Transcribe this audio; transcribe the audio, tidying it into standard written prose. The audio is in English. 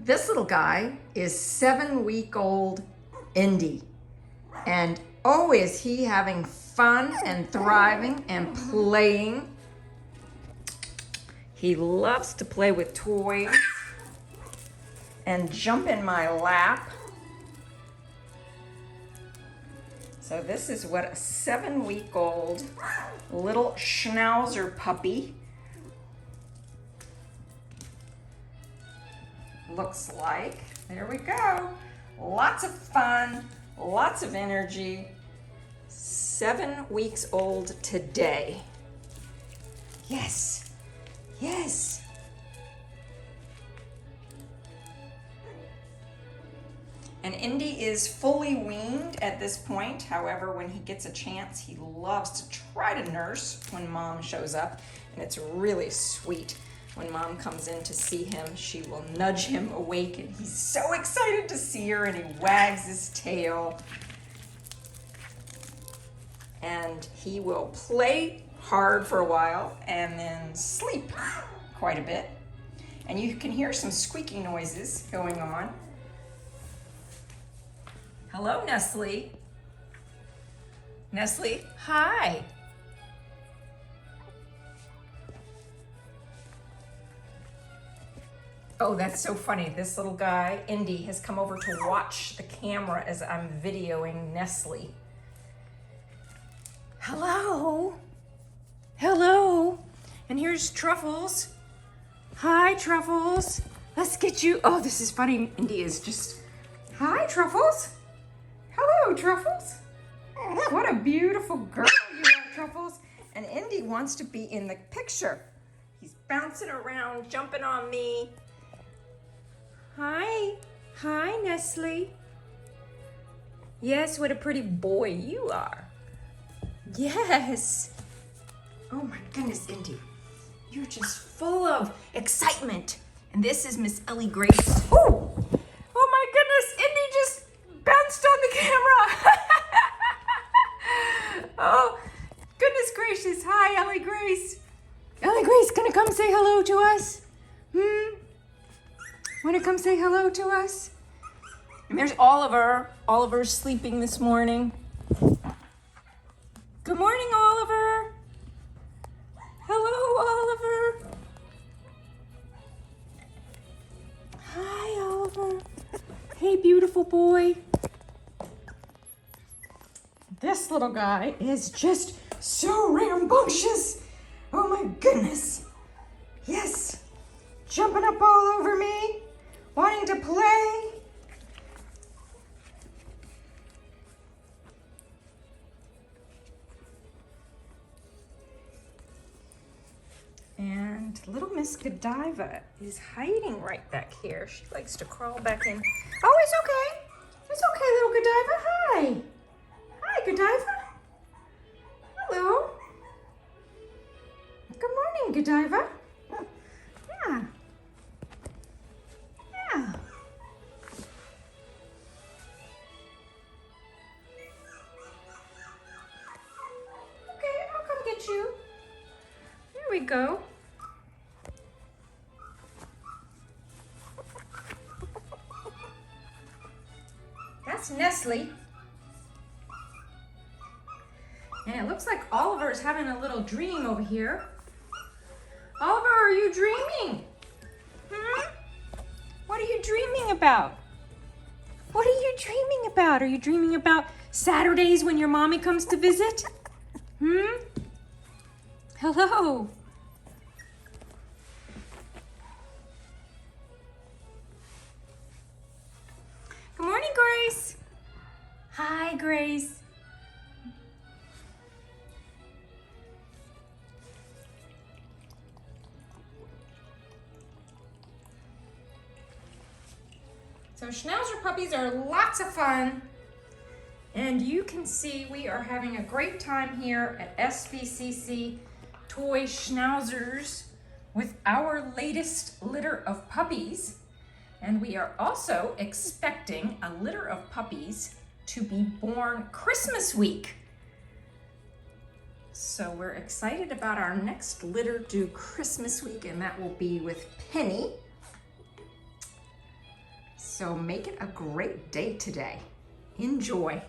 This little guy is 7-week-old Indee. And oh, is he having fun and thriving and playing. He loves to play with toys and jump in my lap. So this is what a 7-week-old little Schnauzer puppy looks like. There we go. Lots of fun, lots of energy. 7 weeks old today. Yes, yes. And Indee is fully weaned at this point. However, when he gets a chance, he loves to try to nurse when mom shows up. And it's really sweet. When mom comes in to see him, she will nudge him awake, and he's so excited to see her, and he wags his tail. And he will play hard for a while and then sleep quite a bit. And you can hear some squeaky noises going on. Hello, Nestle. Nestle, hi. Oh, that's so funny. This little guy, Indee, has come over to watch the camera as I'm videoing Nestle. Hello. Hello. And here's Truffles. Hi, Truffles. Let's get you. Oh, this is funny. Indee is just, hi, Truffles. Hello, Truffles. What a beautiful girl you are, Truffles. And Indee wants to be in the picture. He's bouncing around, jumping on me. Hi. Hi, Nestle. Yes, what a pretty boy you are. Yes. Oh my goodness, Indee. You're just full of excitement. And this is Miss Ellie Grace. Oh, oh my goodness, Indee just bounced on the camera. Oh, goodness gracious. Hi, Ellie Grace. Ellie Grace, gonna come say hello to us? Wanna come say hello to us? And there's Oliver. Oliver's sleeping this morning. Good morning, Oliver. Hello, Oliver. Hi, Oliver. Hey, beautiful boy. This little guy is just so rambunctious. Oh my goodness. Yes. Jumping up all over me, wanting to play. And little Miss Godiva is hiding right back here. She likes to crawl back in. Oh, it's okay. It's okay, little Godiva. Hi. Hi, Godiva. Hello. Good morning, Godiva. Yeah. Yeah. Okay, I'll come get you. There we go. That's Nestle. And it looks like Oliver is having a little dream over here. Oliver, are you dreaming? What are you dreaming about? What are you dreaming about? Are you dreaming about Saturdays when your mommy comes to visit? Hello. Good morning, Grace. Hi, Grace. So Schnauzer puppies are lots of fun, and you can see we are having a great time here at SVCC Toy Schnauzers with our latest litter of puppies. And we are also expecting a litter of puppies to be born Christmas week. So we're excited about our next litter due Christmas week, and that will be with Penny. So make it a great day today. Enjoy.